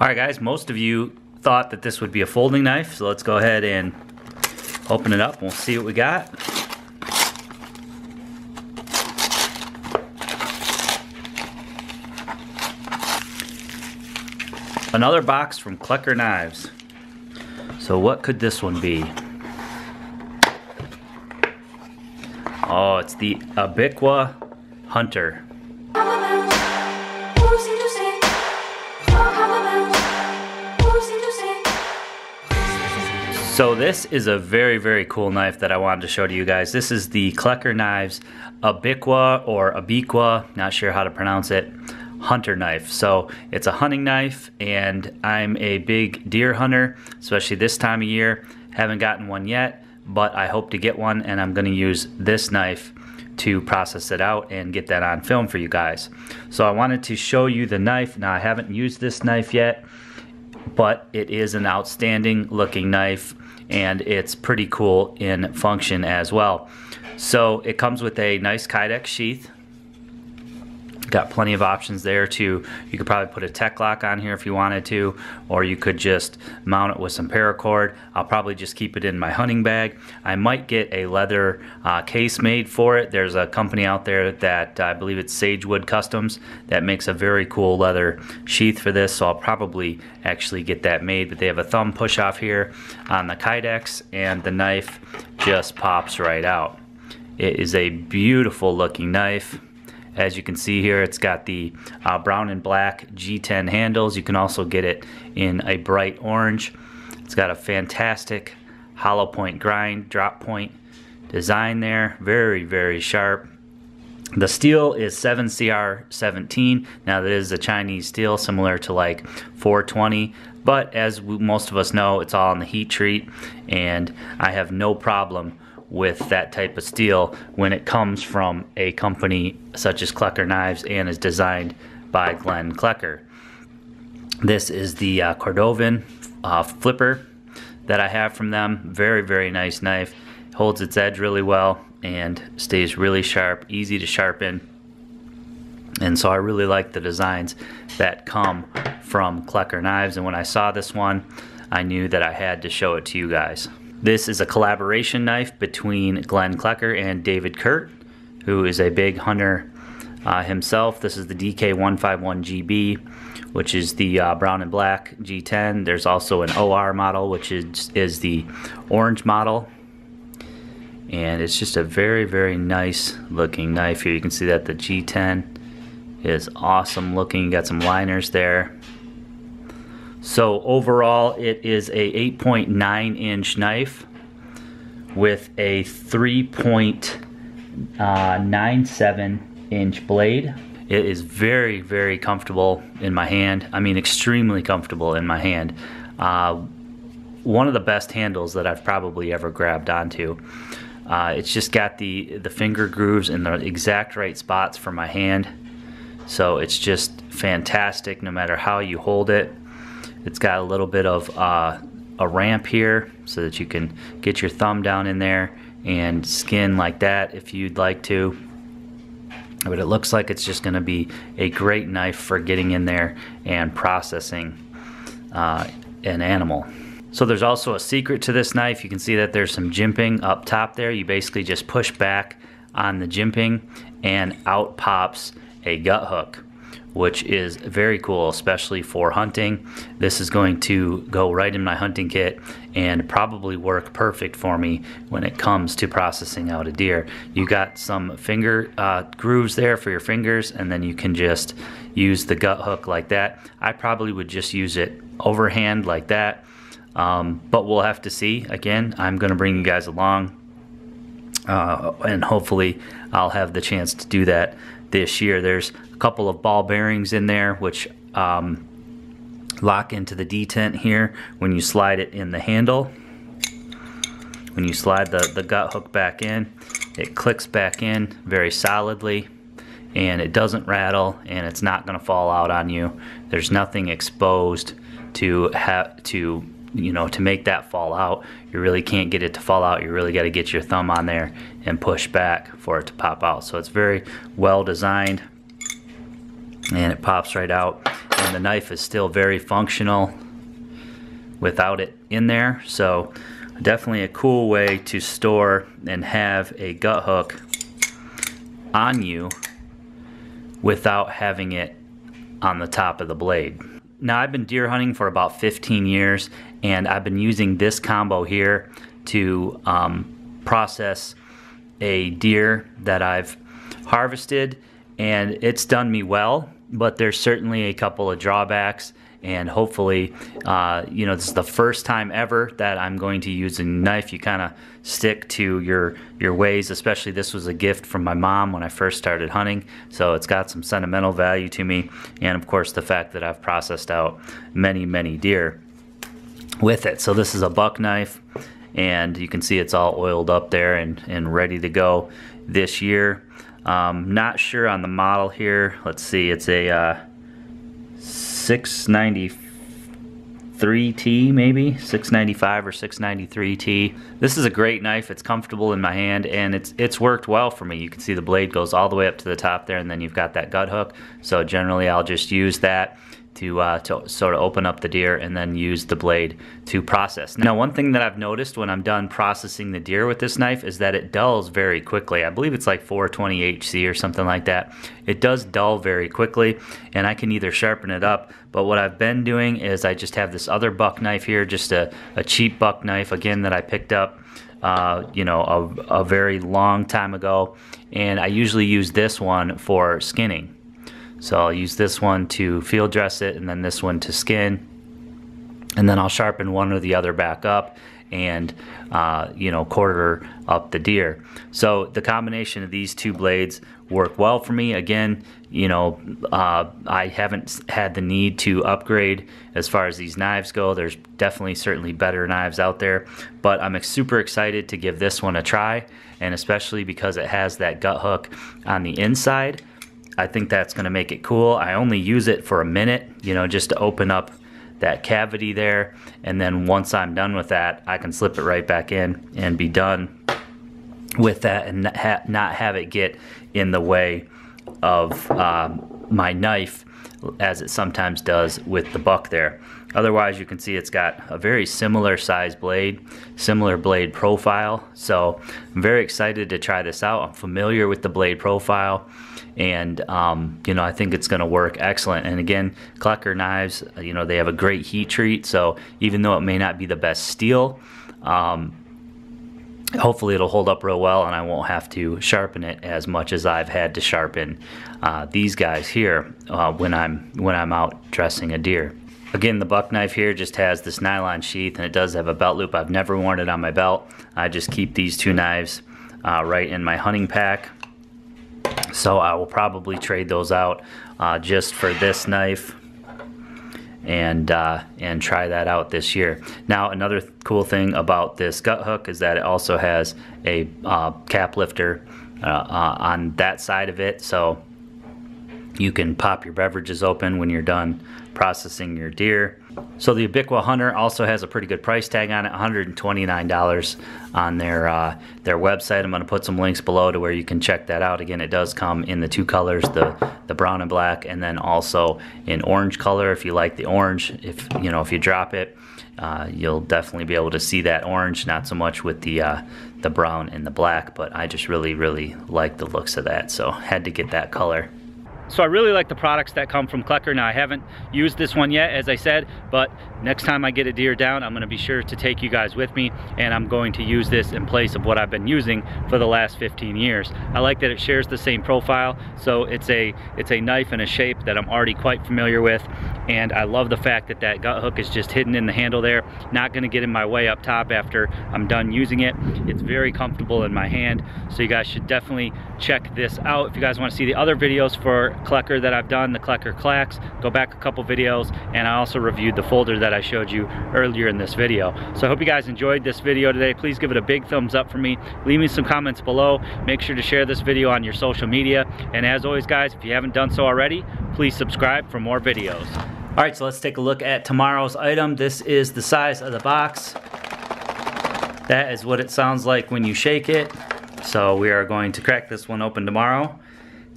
Alright guys, most of you thought that this would be a folding knife, so let's go ahead and open it up and we'll see what we got. Another box from Klecker Knives. So what could this one be? Oh, it's the Abiqua Hunter. So this is a very, very cool knife that I wanted to show to you guys. This is the Klecker Knives Abiqua or Abiqua, not sure how to pronounce it, hunter knife. So it's a hunting knife, and I'm a big deer hunter, especially this time of year. Haven't gotten one yet, but I hope to get one, and I'm going to use this knife to process it out and get that on film for you guys. So I wanted to show you the knife. Now I haven't used this knife yet, but it is an outstanding looking knife, and it's pretty cool in function as well. So it comes with a nice Kydex sheath. Got plenty of options there too. You could probably put a tech lock on here if you wanted to, or you could just mount it with some paracord. I'll probably just keep it in my hunting bag. I might get a leather case made for it. There's a company out there that I believe it's Sagewood Customs that makes a very cool leather sheath for this, so I'll probably actually get that made. But they have a thumb push off here on the Kydex, and the knife just pops right out. It is a beautiful looking knife. As you can see here, it's got the brown and black G10 handles. You can also get it in a bright orange. It's got a fantastic hollow point grind, drop point design there. Very, very sharp. The steel is 7CR17. Now that is a Chinese steel, similar to like 420. But as most of us know, it's all on the heat treat, and I have no problem with that type of steel when it comes from a company such as Klecker Knives and is designed by Glenn Klecker. This is the Cordovan flipper that I have from them. Very, very nice knife. Holds its edge really well and stays really sharp, easy to sharpen. And so I really like the designs that come from Klecker Knives, and when I saw this one, I knew that I had to show it to you guys. This is a collaboration knife between Glenn Klecker and David Kurt, who is a big hunter himself. This is the DK151GB, which is the brown and black G10. There's also an OR model, which is the orange model. And it's just a very, very nice looking knife here. You can see that the G10 is awesome looking. You got some liners there. So overall, it is a 8.9 inch knife with a 3.97 inch blade. It is very, very comfortable in my hand. I mean, extremely comfortable in my hand. One of the best handles that I've probably ever grabbed onto. It's just got the finger grooves in the exact right spots for my hand. So it's just fantastic no matter how you hold it. It's got a little bit of a ramp here so that you can get your thumb down in there and skin like that if you'd like to. But it looks like it's just going to be a great knife for getting in there and processing an animal. So there's also a secret to this knife. You can see that there's some jimping up top there. You basically just push back on the jimping and out pops a gut hook, which is very cool, especially for hunting. This is going to go right in my hunting kit and probably work perfect for me when it comes to processing out a deer. You got some finger grooves there for your fingers, and then you can just use the gut hook like that. I probably would just use it overhand like that, but we'll have to see. Again, I'm gonna bring you guys along, and hopefully I'll have the chance to do that this year. There's a couple of ball bearings in there which lock into the detent here when you slide it in the handle. When you slide the gut hook back in, it clicks back in very solidly, and it doesn't rattle, and it's not going to fall out on you. There's nothing exposed to make that fall out. You really can't get it to fall out. You really got to get your thumb on there and push back for it to pop out. So it's very well designed, and it pops right out. And and the knife is still very functional without it in there. So definitely a cool way to store and have a gut hook on you without having it on the top of the blade. Now, I've been deer hunting for about 15 years, and I've been using this combo here to process a deer that I've harvested, and it's done me well, but there's certainly a couple of drawbacks. And hopefully, you know, this is the first time ever that I'm going to use a knife. You kind of stick to your ways, especially this was a gift from my mom when I first started hunting. So it's got some sentimental value to me. And of course, the fact that I've processed out many, many deer with it. So this is a buck knife, and you can see it's all oiled up there and ready to go this year. Not sure on the model here. Let's see, it's a 693T, maybe 695 or 693T. This is a great knife. It's comfortable in my hand, and it's worked well for me. You can see the blade goes all the way up to the top there, and then you've got that gut hook. So generally I'll just use that to sort of open up the deer and then use the blade to process. Now, one thing that I've noticed when I'm done processing the deer with this knife is that it dulls very quickly. I believe it's like 420 HC or something like that. It does dull very quickly, and I can either sharpen it up, but what I've been doing is I just have this other buck knife here, just a cheap buck knife, again, that I picked up you know, a very long time ago, and I usually use this one for skinning. So I'll use this one to field dress it, and then this one to skin, and then I'll sharpen one or the other back up and you know, quarter up the deer. So the combination of these two blades work well for me. Again, you know, I haven't had the need to upgrade as far as these knives go. There's definitely certainly better knives out there, but I'm super excited to give this one a try, and especially because it has that gut hook on the inside. I think that's going to make it cool. I only use it for a minute, you know, just to open up that cavity there, and then once I'm done with that, I can slip it right back in and be done with that, and not have it get in the way of my knife, as it sometimes does with the buck there. Otherwise, you can see it's got a very similar size blade, similar blade profile. So I'm very excited to try this out. I'm familiar with the blade profile, and you know, I think it's going to work excellent. And again, Klecker knives, you know, they have a great heat treat, so even though it may not be the best steel, hopefully it'll hold up real well, and I won't have to sharpen it as much as I've had to sharpen these guys here when I'm out dressing a deer. Again, the buck knife here just has this nylon sheath, and it does have a belt loop. I've never worn it on my belt. I just keep these two knives right in my hunting pack. So I will probably trade those out just for this knife, and try that out this year. Now, another cool thing about this gut hook is that it also has a cap lifter on that side of it, so you can pop your beverages open when you're done processing your deer. So the Abiqua Hunter also has a pretty good price tag on it, $129 on their website. I'm going to put some links below to where you can check that out. Again, it does come in the two colors, the brown and black, and then also in orange color if you like the orange. If you drop it, you'll definitely be able to see that orange, not so much with the brown and the black, but I just really like the looks of that, so had to get that color. So I really like the products that come from Klecker. Now, I haven't used this one yet, as I said, but next time I get a deer down, I'm going to be sure to take you guys with me, and I'm going to use this in place of what I've been using for the last 15 years. I like that it shares the same profile, so it's a knife and a shape that I'm already quite familiar with, and I love the fact that that gut hook is just hidden in the handle there, not going to get in my way up top after I'm done using it. It's very comfortable in my hand, so you guys should definitely check this out. If you guys want to see the other videos for Klecker that I've done, the Klecker Clacks, go back a couple videos, and I also reviewed the folder that I showed you earlier in this video. So I hope you guys enjoyed this video today. Please give it a big thumbs up for me. Leave me some comments below. Make sure to share this video on your social media. And as always, guys, if you haven't done so already, please subscribe for more videos. All right, so let's take a look at tomorrow's item. This is the size of the box. That is what it sounds like when you shake it. So we are going to crack this one open tomorrow.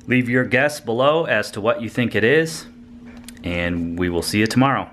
Leave your guess below as to what you think it is. and we will see you tomorrow.